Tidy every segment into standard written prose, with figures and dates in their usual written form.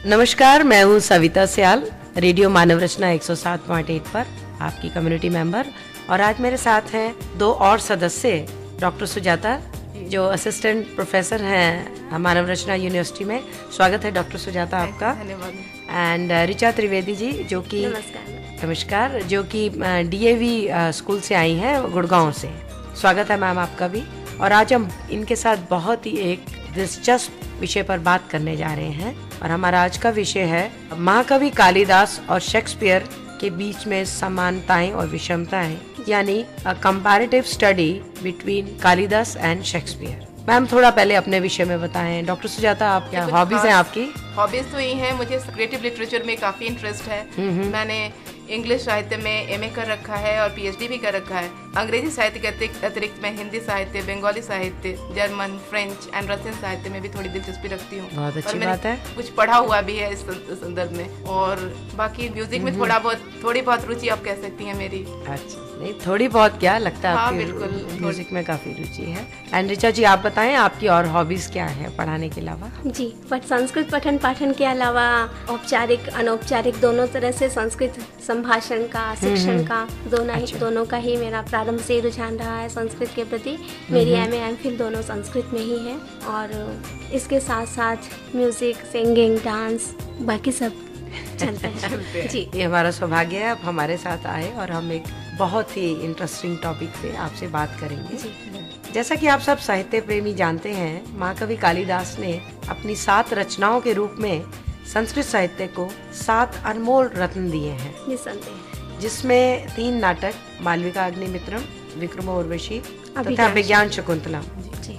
नमस्कार, मैं हूँ सविता सियाल, रेडियो मानव रचना 107.8 पर आपकी कम्युनिटी मेंबर। और आज मेरे साथ हैं दो और सदस्य, डॉक्टर सुजाता जो असिस्टेंट प्रोफेसर हैं मानव रचना यूनिवर्सिटी में। स्वागत है डॉक्टर सुजाता आपका। धन्यवाद। एंड ऋचा त्रिवेदी जी जो कि नमस्कार, जो कि डीएवी स्कूल से आई हैं गुड़गांव से। स्वागत है मैम आपका भी। और आज हम इनके साथ बहुत ही एक दिलचस्प विषय पर बात करने जा रहे हैं और हमारा आज का विषय है महाकवि कालिदास और शेक्सपियर के बीच में समानताएं और विषमताएं, यानी comparative study between Kalidas and Shakespeare. Ma'am थोड़ा पहले अपने विषय में बताएं। डॉक्टर सुजाता, आप क्या हॉबीज हैं आपकी? हॉबीज तो यही हैं, मुझे क्रिएटिव लिटरेचर में काफी इंटरेस्ट है। मैंने इंग्लिश साहित्य में एमए कर रखा है और पीएचडी भी कर रखा है। अंग्रेजी साहित्य के अतिरिक्त मैं हिंदी साहित्य, बंगाली साहित्य, जर्मन, फ्रेंच एंड रशियन साहित्य में भी थोड़ी दिलचस्पी रखती हूँ। बहुत अच्छी बात है। कुछ पढ़ा हुआ भी है इस संदर्भ में। और बाकी म्यूजिक में थोड़ी बहुत रुचि आप कह सकती हैं मेरी। अच्छा, नहीं थोड़ी बहुत क्या लगता है? हाँ, आपकी बिल्कुल म्यूजिक में काफी रुचि है। एंड ऋचा जी, आप बताएं आपकी और हॉबीज क्या है पढ़ाने के अलावा? जी, संस्कृत पठन पाठन के अलावा औपचारिक अनौपचारिक दोनों तरह से संस्कृत संभाषण का, शिक्षण का दोनों का ही मेरा प्रारंभ से रुझान रहा है संस्कृत के प्रति। मेरी एमए एमफिल दोनों संस्कृत में ही है और इसके साथ साथ म्यूजिक, सिंगिंग, डांस, बाकी सब चलता है। जी, ये हमारा सौभाग्य है आप हमारे साथ आए और हम एक बहुत ही इंटरेस्टिंग टॉपिक पे आपसे बात करेंगे। जी। जैसा कि आप सब साहित्य प्रेमी जानते हैं, महाकवि कालिदास ने अपनी 7 रचनाओं के रूप में संस्कृत साहित्य को 7 अनमोल रत्न दिए हैं, निसंदेह, जिसमें 3 नाटक मालविका अग्निमित्रम, विक्रमोर्वशी तथा अभिज्ञान शकुंतलम।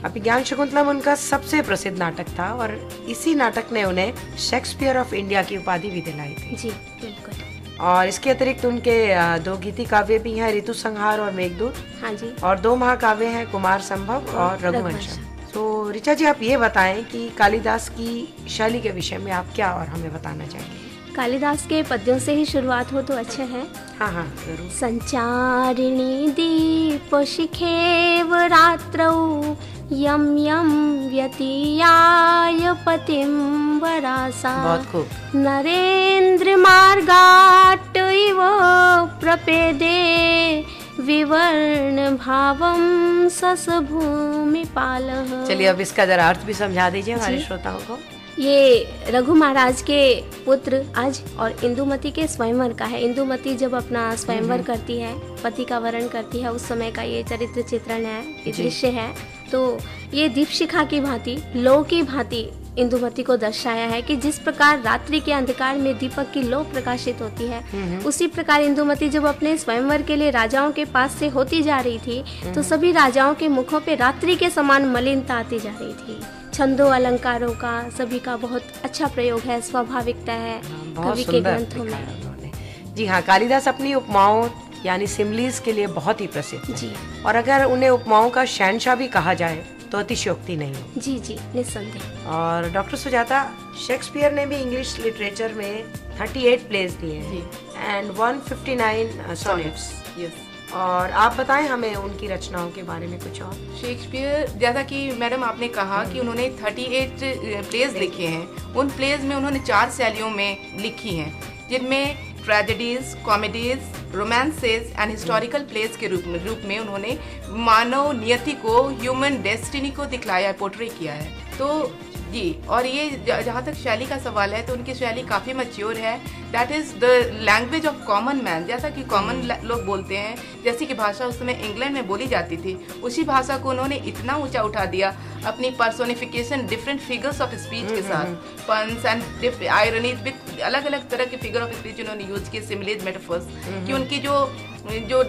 अभिज्ञान शकुंतलम उनका सबसे प्रसिद्ध नाटक था और इसी नाटक ने उन्हें शेक्सपियर ऑफ इंडिया की उपाधि भी दिलाई थी। जी बिल्कुल। और इसके अतिरिक्त उनके 2 गीति काव्य भी हैं, ऋतु संहार और मेघदूत। हाँ जी। और 2 महाकाव्य हैं, कुमार संभव और रघुवंशम। तो ऋचा जी, आप ये बताएं कि कालिदास की शैली के विषय में आप क्या और हमें बताना चाहेंगे? कालिदास के पद्यों से ही शुरुआत हो तो अच्छे हैं। हाँ हाँ जरूर। संचारिणी दीप शिखेव रात्रौ यम यम व्यतीयाय पतिं वरासा। बहुत खूब। नरेंद्र मार्गाट इव प्रपेदे विवर्ण भावम सस भूमिपालः। चलिए अब इसका जरा अर्थ भी समझा दीजिए हमारे श्रोताओं को। ये रघु महाराज के पुत्र आज और इंदुमती के स्वयंवर का है। इंदुमती जब अपना स्वयंवर करती है, पति का वरण करती है, उस समय का ये चरित्र चित्रण है, ये दृश्य है। तो ये दीपशिखा की भांति, लौ की भांति इंदुमती को दर्शाया है कि जिस प्रकार रात्रि के अंधकार में दीपक की लौ प्रकाशित होती है, उसी प्रकार इंदुमती जब अपने स्वयंवर के लिए राजाओं के पास से होती जा रही थी तो सभी राजाओं के मुखों पे रात्रि के समान मलिनता आती जा रही थी। छंदों अलंकारों का सभी का बहुत अच्छा प्रयोग है, स्वाभाविकता है कवि के ग्रंथों में। जी हाँ, कालिदास अपनी उपमाओं यानी सिमलीज के लिए बहुत ही प्रसिद्ध है। जी। और अगर उन्हें उपमाओं का शहंशाह भी कहा जाए तो अतिशयोक्ति नहीं है। जी जी, निस्संदेह। और डॉक्टर सुजाता, शेक्सपियर ने भी इंग्लिश लिटरेचर में 38 प्लेस दिए हैं एंड 159 सोनेट्स। और आप बताएं हमें उनकी रचनाओं के बारे में कुछ और। शेक्सपियर, जैसा कि मैडम आपने कहा कि उन्होंने 38 प्लेज लिखे हैं। उन प्लेज में उन्होंने 4 शैलियों में लिखी हैं, जिनमें tragedies, comedies, romances and historical place के रूप में उन्होंने मानव नियति को, ह्यूमन डेस्टिनी को दिखलाया है, पोर्ट्रे किया है। तो जी, और ये जहाँ तक शैली का सवाल है तो उनकी शैली काफ़ी मैच्योर है। That is the language of common man. जैसा कि कॉमन लोग बोलते हैं, जैसी कि भाषा उस समय इंग्लैंड में बोली जाती थी, उसी भाषा को उन्होंने इतना ऊंचा उठा दिया अपनी personification, different figures of speech के साथ, पन्स एंड आयरनीज विद अलग अलग तरह के फिगर ऑफ स्पीच उन्होंने यूज किए, सिमिलेज, मेटाफर्स, कि उनकी जो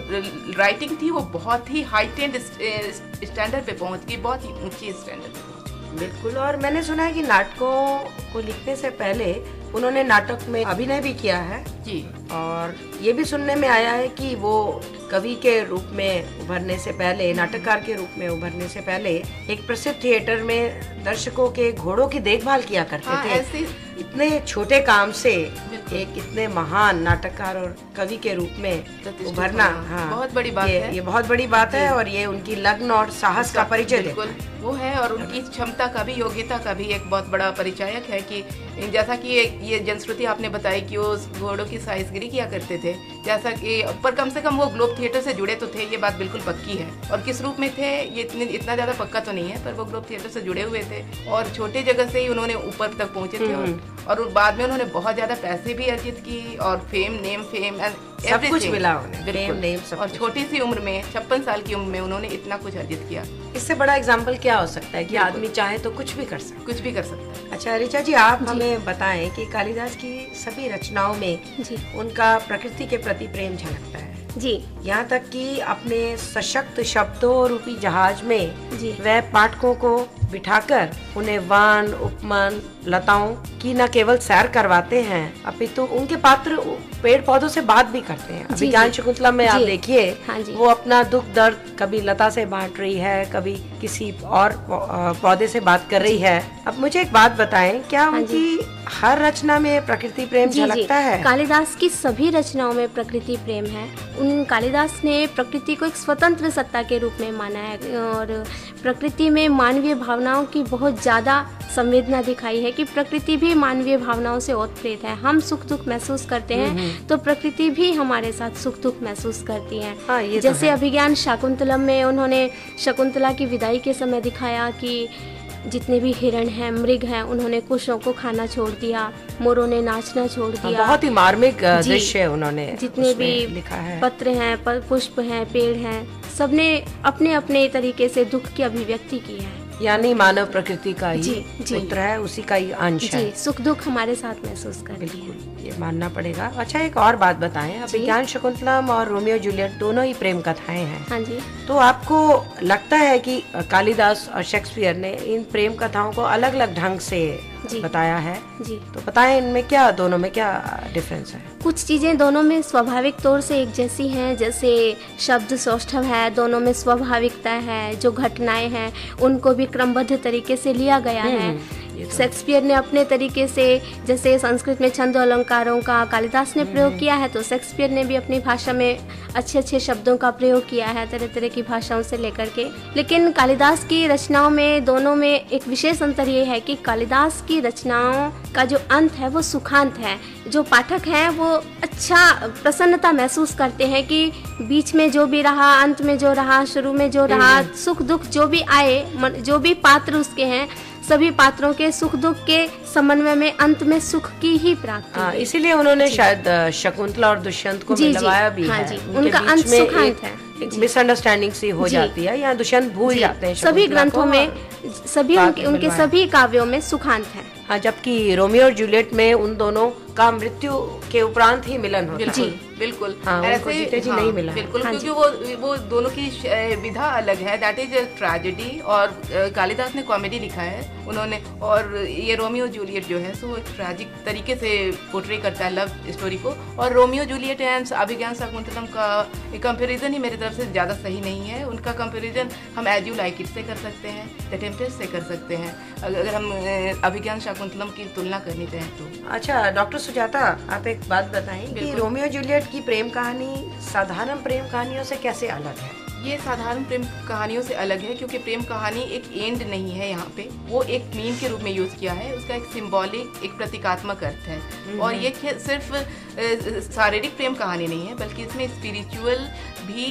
राइटिंग थी वो बहुत ही हाईटेंड स्टैंडर्ड पे पहुंच गई, बहुत ही ऊंची स्टैंडर्ड पे। बिल्कुल। और मैंने सुना है कि नाटकों को लिखने से पहले उन्होंने नाटक में अभिनय भी किया है। जी। और ये भी सुनने में आया है कि वो कवि के रूप में उभरने से पहले, नाटककार के रूप में उभरने से पहले एक प्रसिद्ध थिएटर में दर्शकों के घोड़ों की देखभाल किया करते थे। इतने छोटे काम से एक इतने महान नाटककार और कवि के रूप में उभरना, बहुत बड़ी बात है। ये बहुत बड़ी बात है और ये उनकी लगन और साहस का परिचय देता है। वो है और उनकी क्षमता का भी, योग्यता का भी एक बहुत बड़ा परिचायक है कि जैसा कि ये जनश्रुति आपने बताई कि वो घोड़ों की साइजगिरी किया करते थे, जैसा कि पर कम से कम वो ग्लोब थिएटर से जुड़े तो थे, ये बात बिल्कुल पक्की है। और किस रूप में थे ये इतना ज़्यादा पक्का तो नहीं है, पर वो ग्लोब थिएटर से जुड़े हुए थे और छोटे जगह से ही उन्होंने ऊपर तक पहुंचे थे और बाद में उन्होंने बहुत ज़्यादा पैसे भी अर्जित की और फेम सब कुछ मिला उन्हें, और छोटी सी उम्र में 56 साल की उम्र में उन्होंने इतना कुछ अर्जित किया। इससे बड़ा एग्जाम्पल क्या हो सकता है कि आदमी चाहे तो कुछ भी कर सकता है। अच्छा ऋचा जी, आप हमें बताएं कि कालिदास की सभी रचनाओं में उनका प्रकृति के प्रति प्रेम झलकता है जी, यहाँ तक कि अपने सशक्त शब्दों रूपी जहाज में वह पाठकों को बिठाकर उन्हें वन, उपमान, लताओं की न केवल सैर करवाते हैं अपितु उनके पात्र पेड़ पौधों से बात भी करते हैं। अभिज्ञान शकुंतलम में आप देखिए, वो अपना दुख दर्द कभी लता से बांट रही है, कभी किसी और पौधे से बात कर रही है। अब मुझे एक बात बताएं, क्या उनकी हर रचना में प्रकृति प्रेम झलकता है? कालिदास की सभी रचनाओं में प्रकृति प्रेम है। कालिदास ने प्रकृति को एक स्वतंत्र सत्ता के रूप में माना है और प्रकृति में मानवीय भावनाओं की बहुत ज्यादा संवेदना दिखाई है कि प्रकृति भी मानवीय भावनाओं से ओतप्रेत है। हम सुख दुख महसूस करते हैं तो प्रकृति भी हमारे साथ सुख दुख महसूस करती है। जैसे अभिज्ञान शाकुंतलम में उन्होंने शकुंतला की विदाई के समय दिखाया कि जितने भी हिरण हैं, मृग हैं, उन्होंने कुशों को खाना छोड़ दिया, मोरों ने नाचना छोड़ दिया। बहुत ही मार्मिक दृश्य उन्होंने जितने भी पत्र हैं, पुष्प हैं, पेड़ हैं, सबने अपने अपने तरीके से दुख की अभिव्यक्ति की है। यानी मानव प्रकृति का ही पुत्र है, उसी का ही अंश है। सुख दुख हमारे साथ महसूस करती है, ये मानना पड़ेगा। अच्छा, एक और बात बताएं, अभिज्ञान शकुंतलम और रोमियो जूलियट दोनों ही प्रेम कथाएं हैं। हाँ जी। तो आपको लगता है कि कालिदास और शेक्सपियर ने इन प्रेम कथाओं को अलग अलग ढंग से बताया है? जी। तो बताएं इनमें क्या, दोनों में क्या डिफरेंस है? कुछ चीजें दोनों में स्वाभाविक तौर से एक जैसी हैं, जैसे शब्द सौष्ठव है, दोनों में स्वाभाविकता है, जो घटनाएं हैं उनको भी क्रमबद्ध तरीके से लिया गया है। शेक्सपियर ने अपने तरीके से, जैसे संस्कृत में छंद अलंकारों का कालिदास ने प्रयोग किया है, तो शेक्सपियर ने भी अपनी भाषा में अच्छे अच्छे शब्दों का प्रयोग किया है, तरह तरह की भाषाओं से लेकर के। लेकिन कालिदास की रचनाओं में दोनों में एक विशेष अंतर ये है कि कालिदास की रचनाओं का जो अंत है वो सुखांत है। जो पाठक हैं वो अच्छा प्रसन्नता महसूस करते हैं कि बीच में जो भी रहा, अंत में जो रहा, शुरू में जो रहा, सुख दुख जो भी आए, जो भी पात्र उसके हैं, सभी पात्रों के सुख दुख के समन्वय में अंत में सुख की ही प्राप्ति। इसीलिए उन्होंने शायद शकुंतला और दुष्यंत को मिलवाया भी है। उनका अंत सुखांत है। मिसअंडरस्टैंडिंग सी हो जाती है या दुष्यंत भूल जाते हैं सभी ग्रंथों में, सभी उनके सभी काव्यों में सुखांत है। हाँ, जबकि रोमियो और जूलियट में उन दोनों का मृत्यु के उपरांत ही मिलन होता है। बिल्कुल ऐसे नहीं मिला। बिल्कुल, क्योंकि वो दोनों की विधा अलग है, दैट इज ट्रेजेडी। और कालिदास ने कॉमेडी लिखा है उन्होंने, और ये रोमियो जूलियट जो है सो एक ट्रैजिक तरीके से पोर्ट्रे करता है लव स्टोरी को। और रोमियो जूलियट एंड अभिज्ञान शाकुंतलम का कंपैरिजन ही मेरी तरफ से ज़्यादा सही नहीं है। उनका कंपैरिजन हम एज यू लाइक इट से कर सकते हैं, द टेम्पटेस्ट से कर सकते हैं, अगर हम अभिज्ञान शाकुंतलम की तुलना करनी चाहें तो। अच्छा डॉक्टर सुजाता, आप एक बात बताएं कि रोमियो जूलियट की प्रेम कहानी साधारण प्रेम कहानियों से कैसे अलग है? ये साधारण प्रेम कहानियों से अलग है क्योंकि प्रेम कहानी एक एंड नहीं है, यहाँ पे वो एक मीन के रूप में यूज किया है, उसका एक सिंबॉलिक, एक प्रतीकात्मक अर्थ है। और ये सिर्फ शारीरिक प्रेम कहानी नहीं है, बल्कि इसमें स्पिरिचुअल भी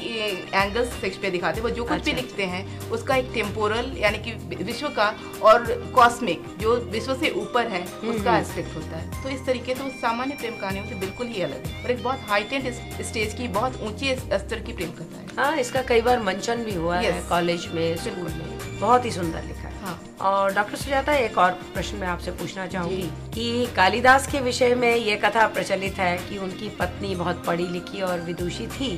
एंगल्स शेक्सपियर दिखाते हैं। वो जो कुछ भी लिखते हैं उसका एक टेम्पोरल यानी कि विश्व का और कॉस्मिक जो विश्व से ऊपर है उसका एस्पेक्ट होता है। तो इस तरीके से वो सामान्य प्रेम कहानियों से बिल्कुल ही अलग है और एक बहुत हाईटेंड स्टेज की, बहुत ऊंचे स्तर की प्रेम कथा है। हाँ, इसका कई बार मंचन भी हुआ है कॉलेज में, स्कूल में, बहुत ही सुंदर लिखा है। हाँ। और डॉक्टर सुजाता, एक और प्रश्न मैं आपसे पूछना चाहूंगी कि कालिदास के विषय में ये कथा प्रचलित है कि उनकी पत्नी बहुत पढ़ी लिखी और विदुषी थी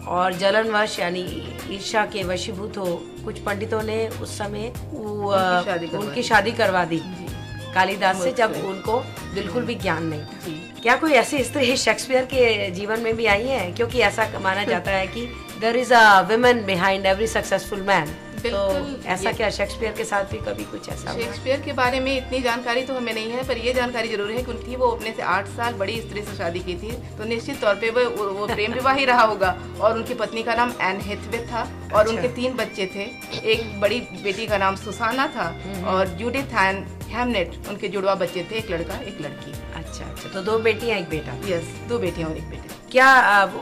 और जलनवश यानी ईर्ष्या के वशीभूत हो कुछ पंडितों ने उस समय उनकी शादी करवा दी कालिदास से, जब उनको बिल्कुल भी ज्ञान नहीं था। क्या कोई ऐसी स्त्री शेक्सपियर के जीवन में भी आई है? क्योंकि ऐसा माना जाता है कि there is a woman behind every successful man. तो ऐसा क्या शेक्सपियर के साथ भी कभी कुछ ऐसा हुआ? शेक्सपियर के बारे में इतनी जानकारी तो हमें नहीं है, पर ये जानकारी जरूर है कि वो अपने से 8 साल बड़ी स्त्री से शादी की थी, तो निश्चित तौर पे वो प्रेम विवाह ही रहा होगा। और उनकी पत्नी का नाम एन हैथवे था और उनके 3 बच्चे थे। एक बड़ी बेटी का नाम सुसाना था और जूडिथ एंड हैमलेट उनके जुड़वा बच्चे थे, एक लड़का एक लड़की। अच्छा, तो 2 बेटियां एक बेटा? यस, 2 बेटियां और एक बेटा। क्या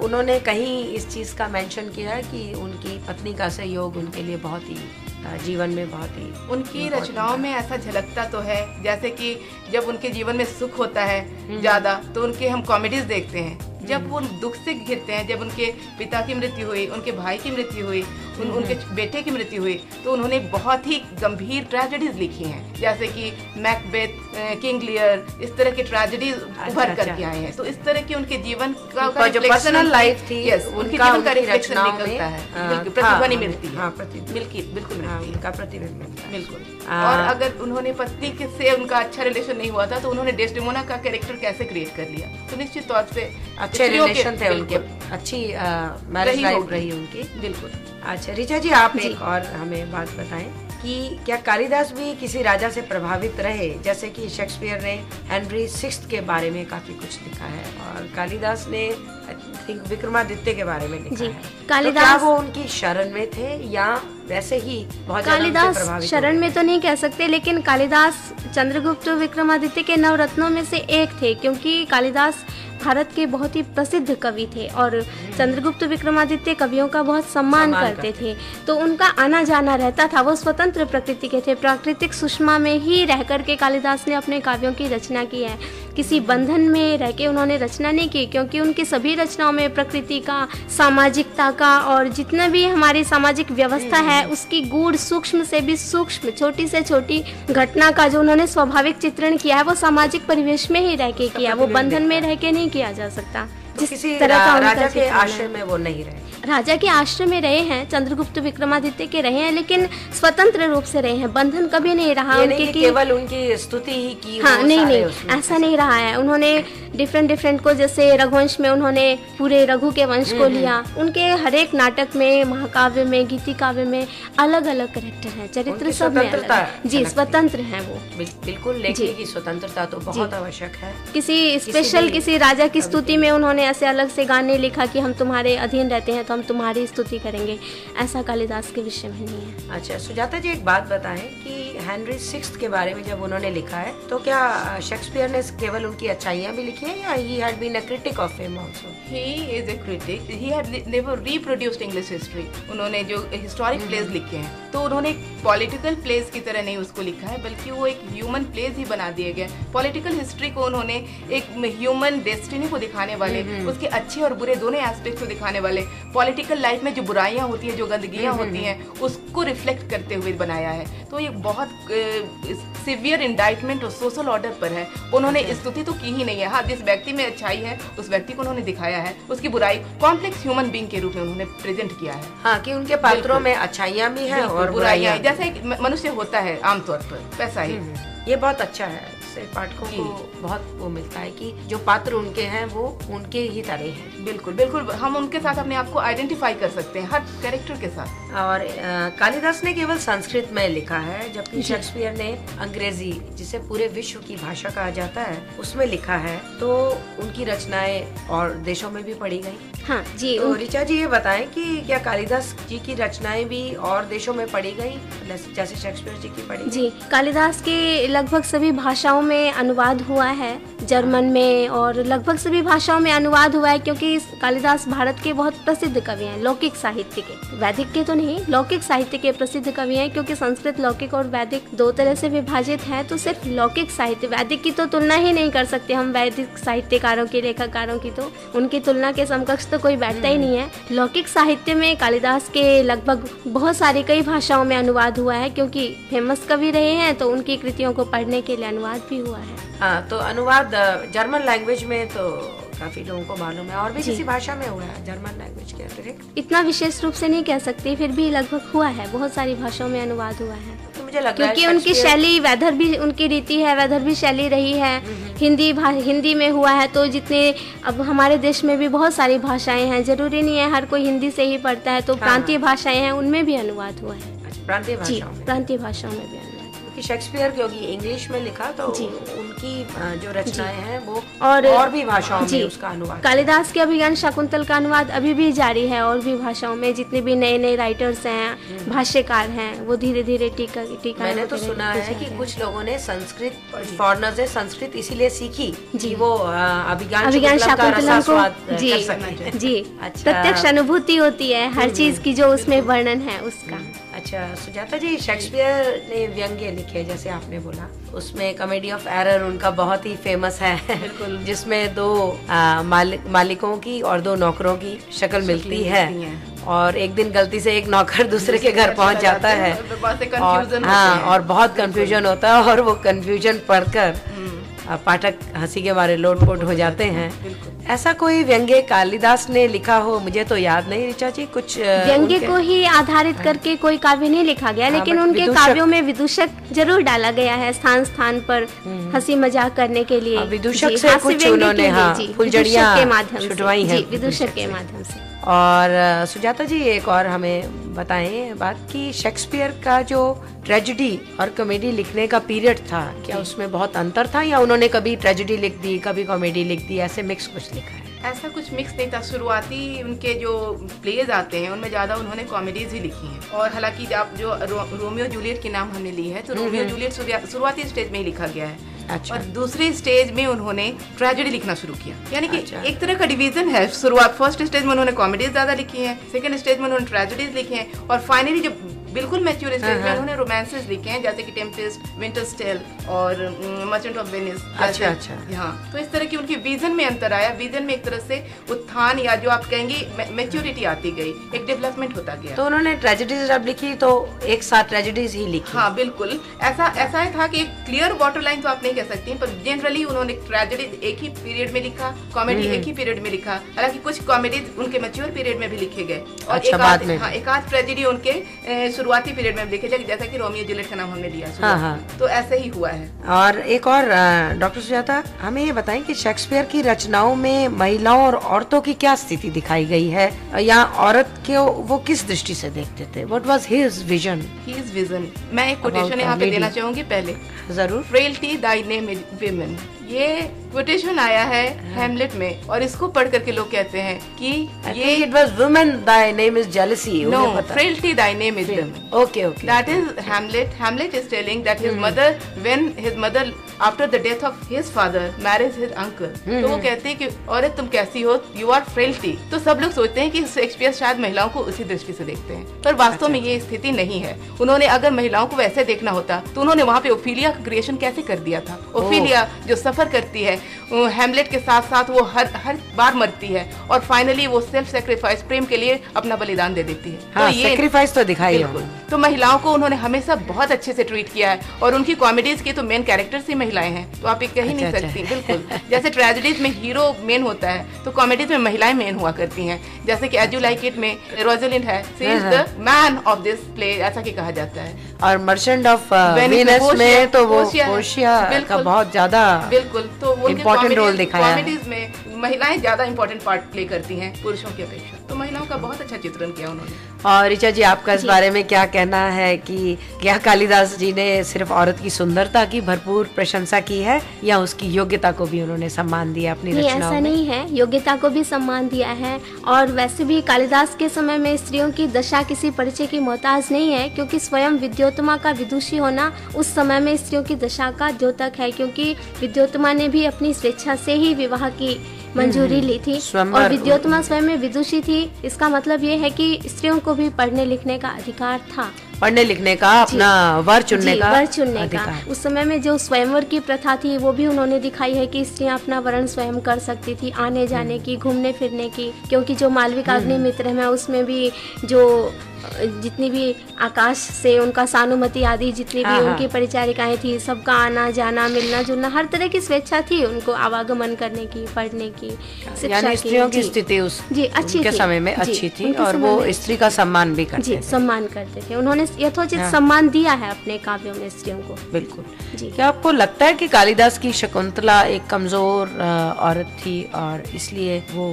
उन्होंने कहीं इस चीज का मेंशन किया कि उनकी पत्नी का सहयोग उनके लिए बहुत ही जीवन में बहुत ही? उनकी रचनाओं में ऐसा झलकता तो है, जैसे कि जब उनके जीवन में सुख होता है ज्यादा तो उनके हम कॉमेडीज देखते हैं। जब वो दुख से घिरते हैं, जब उनके पिता की मृत्यु हुई, उनके भाई की मृत्यु हुई, उनके बेटे की मृत्यु हुई, तो उन्होंने बहुत ही गंभीर ट्रेजेडीज लिखी हैं, जैसे कि मैकबेथ, किंग लियर, इस तरह की ट्रेजेडीज उभर करके आए हैं। तो इस तरह की उनके जीवन का जो पर्सनल लाइफ थी, उनके जीवन का रिफ्लेक्शन निकलता है, प्रतिध्वनि मिलती है, बिल्कुल उनका प्रतिबिंब मिलता है, बिल्कुल। और अगर उन्होंने पत्नी से उनका अच्छा रिलेशन नहीं हुआ था तो उन्होंने डेस्टिमोना का कैरेक्टर कैसे क्रिएट कर लिया? तो निश्चित तौर से अच्छे रिलेशन थे उनके, अच्छी मैरिज लाइफ रही उनकी, बिल्कुल। अच्छा ऋचा जी, आप एक और हमें बात बताएं कि क्या कालिदास भी किसी राजा से प्रभावित रहे? जैसे कि शेक्सपियर ने हेनरी 6 के बारे में काफी कुछ लिखा है और कालिदास ने विक्रमादित्य के बारे में लिखा है। कालिदास, तो क्या वो उनकी शरण में थे या वैसे ही बहुत कालिदास शरण में तो नहीं कह सकते, लेकिन कालिदास चंद्रगुप्त विक्रमादित्य के नवरत्नों में से एक थे, क्योंकि कालिदास भारत के बहुत ही प्रसिद्ध कवि थे और चंद्रगुप्त विक्रमादित्य कवियों का बहुत सम्मान करते थे। तो उनका आना जाना रहता था। वो स्वतंत्र प्रकृति के थे, प्राकृतिक सुषमा में ही रह करके कालिदास ने अपने काव्यों की रचना की है। किसी बंधन में रह के उन्होंने रचना नहीं की, क्योंकि उनकी सभी रचनाओं में प्रकृति का, सामाजिकता का और जितना भी हमारी सामाजिक व्यवस्था है उसकी गूढ़, सूक्ष्म से भी सूक्ष्म, छोटी से छोटी घटना का जो उन्होंने स्वाभाविक चित्रण किया है वो सामाजिक परिवेश में ही रह के किया, वो बंधन में रह के नहीं किया जा सकता। तो किसी राजा के आश्रय में वो नहीं रहे? राजा के आश्रय में रहे हैं, चंद्रगुप्त विक्रमादित्य के रहे हैं, लेकिन स्वतंत्र रूप से रहे हैं, बंधन कभी नहीं रहा उनके कि केवल उनकी स्तुति ही की। हाँ, नहीं, ऐसा नहीं रहा है। उन्होंने डिफरेंट को, जैसे रघुवंश में उन्होंने पूरे रघु के वंश को लिया। उनके हर एक नाटक में, महाकाव्य में, गीति काव्य में अलग अलग कैरेक्टर है, चरित्र सब में अलग। जी, स्वतंत्र है वो, बिल्कुल। लेखनी की स्वतंत्रता तो बहुत आवश्यक है। किसी स्पेशल किसी राजा की स्तुति में उन्होंने ऐसे अलग से गाने लिखा कि हम तुम्हारे अधीन रहते हैं तो हम तुम्हारी स्तुति करेंगे, ऐसा कालिदास के विषय में नहीं है। अच्छा सुजाता जी, एक बात बताएं कि हेनरी 6 के बारे में जब उन्होंने लिखा है तो क्या शेक्सपियर ने केवल उनकी अच्छाइयाँ भी लिखी है या he had been a critic of him also? He is a critic. He had never reproduced English history. उन्होंने जो हिस्टोरिक प्लेस लिखे हैं तो उन्होंने पॉलिटिकल प्लेस की तरह नहीं उसको लिखा है, बल्कि वो एक ह्यूमन प्लेस ही बना दिए गए। पॉलिटिकल हिस्ट्री को उन्होंने एक ह्यूमन डेस्टिनी को दिखाने वाले, उसके अच्छे और बुरे दोनों एस्पेक्ट को दिखाने वाले, पॉलिटिकल लाइफ में जो बुराइयां होती है, जो गंदगियां होती हैं, उसको रिफ्लेक्ट करते हुए बनाया है। तो ये बहुत सिवियर इंडाइटमेंट और सोशल ऑर्डर पर है। उन्होंने स्तुति तो की ही नहीं है। हाँ, जिस व्यक्ति में अच्छाई है उस व्यक्ति को उन्होंने दिखाया है, उसकी बुराई कॉम्प्लेक्स ह्यूमन बीइंग के रूप में उन्होंने प्रेजेंट किया है। हाँ, कि उनके पात्रों में अच्छाइयाँ भी हैं और बुराइयाँ, जैसा एक मनुष्य होता है आमतौर पर, वैसा ही। ये बहुत अच्छा है, इससे पाठकों को बहुत वो मिलता है कि जो पात्र उनके हैं वो उनके ही तरह हैं। बिल्कुल बिल्कुल, हम उनके साथ अपने आप को आइडेंटिफाई कर सकते हैं, हर कैरेक्टर के साथ। और कालिदास ने केवल संस्कृत में लिखा है, जबकि शेक्सपियर ने अंग्रेजी, जिसे पूरे विश्व की भाषा कहा जाता है, उसमें लिखा है। तो उनकी रचनाएं और देशों में भी पढ़ी गई। हाँ जी। तो ऋचा जी ये बताएं कि क्या कालिदास जी की रचनाएं भी और देशों में पढ़ी गई जैसे शेक्सपियर जी की पढ़ी? जी, कालिदास के लगभग सभी भाषाओं में अनुवाद हुआ है, जर्मन में और लगभग सभी भाषाओं में अनुवाद हुआ है, क्योंकि कालिदास भारत के बहुत प्रसिद्ध कवि हैं, लौकिक साहित्य के, वैदिक के तो नहीं, लौकिक साहित्य के प्रसिद्ध कवि हैं। क्योंकि संस्कृत लौकिक और वैदिक दो तरह से विभाजित है, तो सिर्फ लौकिक साहित्य, वैदिक की तो तुलना ही नहीं कर सकते हम वैदिक साहित्यकारों की, लेखककारों की, तो उनकी तुलना के समकक्ष तो कोई बैठता ही नहीं है। लौकिक साहित्य में कालिदास के लगभग बहुत सारी कई भाषाओं में अनुवाद हुआ है, क्योंकि फेमस कवि रहे हैं तो उनकी कृतियों को पढ़ने के लिए अनुवाद भी हुआ है। हाँ, तो अनुवाद जर्मन लैंग्वेज में तो काफी लोगों को मालूम है, और भी किसी भाषा में हुआ है जर्मन लैंग्वेज के अतिरिक्त? इतना विशेष रूप से नहीं कह सकती, फिर भी लगभग हुआ है, बहुत सारी भाषाओं में अनुवाद हुआ है। तो मुझे लग रहा है क्योंकि उनकी शैली, वैदर्भी उनकी रीति है, वैदर्भी शैली रही है, हिंदी में हुआ है, तो जितने अब हमारे देश में भी बहुत सारी भाषाएं हैं, जरूरी नहीं है हर कोई हिंदी से ही पढ़ता है, तो प्रांतीय भाषाएं हैं उनमें भी अनुवाद हुआ है। प्रांतीय भाषाओं में, प्रांतीय भाषाओं में भी अनुवाद। शेक्सपियर क्योंकि इंग्लिश में लिखा, तो उनकी जो रचनाएं हैं वो और भी भाषाओं में उसका अनुवाद। कालिदास के अभिज्ञान शाकुंतल का अनुवाद अभी भी जारी है, और भी भाषाओं में जितने भी नए नए राइटर्स हैं, भाष्यकार हैं, वो धीरे धीरे टीका मैंने तो सुना है कि कुछ लोगों ने संस्कृत, फॉरेनर्स ने संस्कृत इसीलिए सीखी जी, वो अभिज्ञान शाकुंतलम को जी प्रत्यक्ष अनुभूति होती है हर चीज की जो उसमें वर्णन है उसका। अच्छा सुजाता जी, शेक्सपियर ने व्यंग्य लिखे जैसे आपने बोला, उसमें कॉमेडी ऑफ एरर उनका बहुत ही फेमस है जिसमें दो मालिकों की और दो नौकरों की शक्ल मिलती है, और एक दिन गलती से एक नौकर दूसरे के घर पहुंच जाता है और बहुत कंफ्यूजन होता है, और वो कंफ्यूजन पढ़कर पाठक हंसी के मारे लोटपोट हो जाते हैं। ऐसा कोई व्यंग्य कालिदास ने लिखा हो? मुझे तो याद नहीं ऋचा जी, कुछ व्यंग्य को ही आधारित करके कोई काव्य नहीं लिखा गया, लेकिन उनके काव्यों में विदूषक जरूर डाला गया है, स्थान स्थान पर हंसी मजाक करने के लिए। विदूषक से कुछ उन्होंने फुलझड़ियां के माध्यम छुटवाई हैं, विदूषक के माध्यम से। और सुजाता जी एक और हमें बताएं बात कि शेक्सपियर का जो ट्रेजेडी और कॉमेडी लिखने का पीरियड था, क्या उसमें बहुत अंतर था, या उन्होंने कभी ट्रेजेडी लिख दी कभी कॉमेडी लिख दी, ऐसे मिक्स कुछ लिखा है? ऐसा कुछ मिक्स नहीं था। शुरुआती उनके जो प्लेज आते हैं उनमें ज्यादा उन्होंने कॉमेडीज ही लिखी हैं, और हालांकि आप जो रोमियो जूलियट की नाम हमने ली है, तो रोमियो जूलियट शुरुआती स्टेज में ही लिखा गया है। अच्छा। और दूसरी स्टेज में उन्होंने ट्रेजेडी लिखना शुरू किया, यानी कि एक तरह का डिवीजन है। शुरुआत फर्स्ट स्टेज में उन्होंने कॉमेडीज ज्यादा लिखी हैं, सेकंड स्टेज में उन्होंने ट्रेजेडीज लिखी हैं, और फाइनली जब बिल्कुल मैच्योर स्टेज में उन्होंने रोमांसेस लिखे हैं, जैसे कि टेम्पेस्ट, विंटर्स टेल और मर्चेंट ऑफ वेनिस। अच्छा अच्छा। हाँ, तो इस तरह की उनकी विजन में अंतर आया, विजन में एक तरह से उत्थान, या जो आप कहेंगे मैच्योरिटी आती गई, एक डेवलपमेंट होता गया। तो उन्होंने ट्रेजेडीज जब लिखी तो एक साथ ट्रेजेडीज ही लिखी? हाँ बिल्कुल, ऐसा ही था कि एक क्लियर वाटर लाइन तो आप नहीं कह सकती, पर जनरली उन्होंने ट्रेजेडी एक ही पीरियड में लिखा, कॉमेडी एक ही पीरियड में लिखा। हालांकि कुछ कॉमेडीज उनके मैच्योर पीरियड में भी लिखे गए, और एक आध ट्रेजेडी उनके शुरुआती पीरियड में लिखे जाए, जैसा कि रोमियो जूलियट का नाम हमने लिया। हाँ। तो ऐसे ही हुआ है। और एक और डॉक्टर सुजाता, हमें ये बताएं कि शेक्सपियर की रचनाओं में महिलाओं और औरतों की क्या स्थिति दिखाई गई है, या औरत के वो किस दृष्टि से देखते थे? What was his vision? His vision। मैं एक कोटेशन यहाँ पे देना चाहूंगी पहले। जरूर। Frailty thy name is women। ये कोटेशन आया है हैमलेट में, और इसको पढ़ करके लोग कहते हैं कि ये it was women thy name is jealousy। No, frailty thy name is women। Okay, okay। That is Hamlet। Hamlet is telling that his mother, when his mother after the death of his father marries his uncle, तो वो कहते हैं कि औरत तुम कैसी हो, you are frailty। तो सब लोग सोचते हैं कि शेक्सपियर शायद महिलाओं को उसी दृष्टि से देखते हैं, पर वास्तव में ये स्थिति नहीं है। उन्होंने अगर महिलाओं को वैसे देखना होता तो उन्होंने वहाँ पे ओफिलिया का क्रिएशन कैसे कर दिया था। ओफिलिया जो सफर करती है हैमलेट के साथ साथ, वो हर बार मरती है, और फाइनली वो सेल्फ सेक्रीफाइस, प्रेम के लिए अपना बलिदान दे देती है। हाँ, तो ये सेक्रीफाइस तो दिखाई है। तो महिलाओं को उन्होंने हमेशा बहुत अच्छे से ट्रीट किया है, और उनकी कॉमेडीज के तो मेन कैरेक्टर्स ही महिलाएं हैं, तो आप ये कह ही नहीं सकती। बिल्कुल, जैसे ट्रेजेडीज में हीरो मेन होता है, तो कॉमेडीज में महिलाएं मेन हुआ करती हैं। जैसे कि एज यू लाइक इट में रोज़लिंड है, she is the man of this play, ऐसा कि कहा जाता है। और मर्चेंट ऑफ वेनिस में तो वो पोर्शिया का बहुत ज्यादा बिल्कुल, तो इम्पोर्टेंट रोल दिखाया है। कॉमेडीज में महिलाएं ज्यादा इम्पोर्टेंट पार्ट प्ले करती हैं पुरुषों की अपेक्षा, तो महिलाओं का बहुत अच्छा चित्रण किया उन्होंने। और ऋचा जी, आपका इस बारे में क्या कहना है कि क्या कालिदास जी ने सिर्फ औरत की सुंदरता की भरपूर प्रशंसा की है, या उसकी योग्यता को भी उन्होंने सम्मान दिया अपनी रचनाओं में? ऐसा नहीं है, योग्यता को भी सम्मान दिया है, और वैसे भी कालिदास के समय में स्त्रियों की दशा किसी परिचय की मोहताज नहीं है, क्योंकि स्वयं विद्योत्तमा का विदुषी होना उस समय में स्त्रियों की दशा का द्योतक है, क्योंकि विद्योत्तमा ने भी अपनी स्वेच्छा से ही विवाह की मंजूरी ली थी, और विद्योत्तमा स्वयं में विदुषी थी। इसका मतलब ये है कि स्त्रियों को भी पढ़ने लिखने का अधिकार था, पढ़ने लिखने का, अपना वर चुनने का उस समय में जो स्वयंवर की प्रथा थी वो भी उन्होंने दिखाई है कि स्त्रियां अपना वर्ण स्वयं कर सकती थी, आने जाने की, घूमने फिरने की, क्योंकि जो मालविका अग्निमित्र है उसमें भी जो जितनी भी आकाश से उनका सानुमति आदि जितनी भी उनकी परिचारिकाएं थी, सबका आना जाना, मिलना जुलना, हर तरह की स्वेच्छा थी उनको आवागमन करने की, पढ़ने की, शिक्षा की। स्त्रियों की स्थिति उस अच्छी समय में अच्छी थी और वो स्त्री का सम्मान भी करते थे। सम्मान करते थे। उन्होंने यथोचित सम्मान दिया है अपने काव्यों में स्त्रियों को। बिल्कुल जी। क्या आपको लगता है कि कालिदास की शकुंतला एक कमजोर औरत थी और इसलिए वो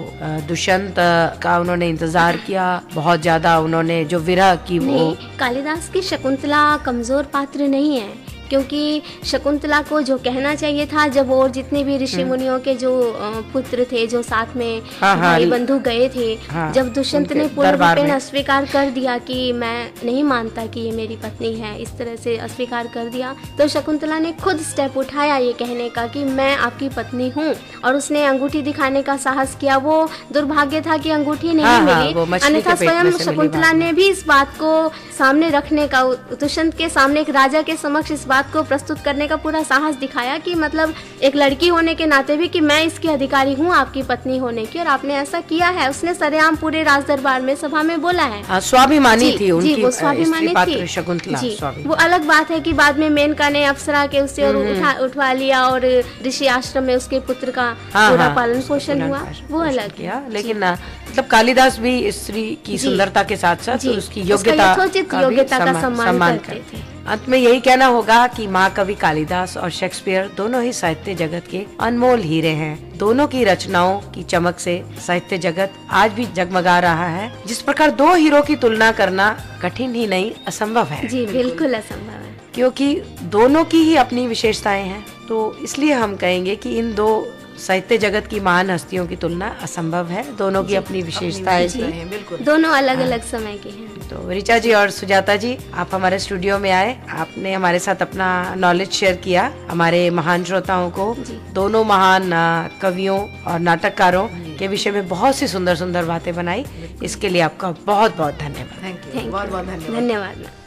दुष्यंत का उन्होंने इंतजार किया बहुत ज्यादा, उन्होंने जो विरह की वो? कालिदास की शकुंतला कमजोर पात्र नहीं है, क्योंकि शकुंतला को जो कहना चाहिए था, जब और जितने भी ऋषि मुनियों के जो पुत्र थे जो साथ में भाई बंधु गए थे, जब दुष्यंत ने पूर्ण रूपेण अस्वीकार कर दिया कि मैं नहीं मानता कि ये मेरी पत्नी है, इस तरह से अस्वीकार कर दिया, तो शकुंतला ने खुद स्टेप उठाया ये कहने का कि मैं आपकी पत्नी हूँ, और उसने अंगूठी दिखाने का साहस किया। वो दुर्भाग्य था कि अंगूठी नहीं मिली, अन्यथा स्वयं शकुंतला ने भी इस बात को सामने रखने का, दुष्यंत के सामने एक राजा के समक्ष इस बात को प्रस्तुत करने का पूरा साहस दिखाया कि मतलब एक लड़की होने के नाते भी कि मैं इसकी अधिकारी हूँ आपकी पत्नी होने की, और आपने ऐसा किया है। उसने सरेआम पूरे राज दरबार में सभा में बोला है। स्वाभिमानी थी उनकी, वो स्वाभिमानी थी शकुंतला। वो अलग बात है कि बाद में मेनका ने अप्सरा के उससे उठवा लिया और ऋषि आश्रम में उसके पुत्र का पूरा पालन पोषण हुआ, वो अलग किया। लेकिन मतलब कालिदास भी स्त्री की सुंदरता के साथ साथ उसकी योग्यता का सम्मान करते थे। अंत में यही कहना होगा कि महाकवि कालिदास और शेक्सपियर दोनों ही साहित्य जगत के अनमोल हीरे हैं। दोनों की रचनाओं की चमक से साहित्य जगत आज भी जगमगा रहा है। जिस प्रकार दो हीरो की तुलना करना कठिन ही नहीं असंभव है। जी बिल्कुल असंभव है, क्योंकि दोनों की ही अपनी विशेषताएं हैं। तो इसलिए हम कहेंगे कि इन दो साहित्य जगत की महान हस्तियों की तुलना असंभव है। दोनों की अपनी विशेषताएं हैं, बिल्कुल दोनों अलग अलग समय के हैं। तो ऋचा जी और सुजाता जी, आप हमारे स्टूडियो में आए, आपने हमारे साथ अपना नॉलेज शेयर किया हमारे महान श्रोताओं को। दोनों महान कवियों और नाटककारों के विषय में बहुत सी सुंदर सुंदर बातें बनाई। इसके लिए आपका बहुत बहुत धन्यवाद। थैंक यू, बहुत बहुत धन्यवाद।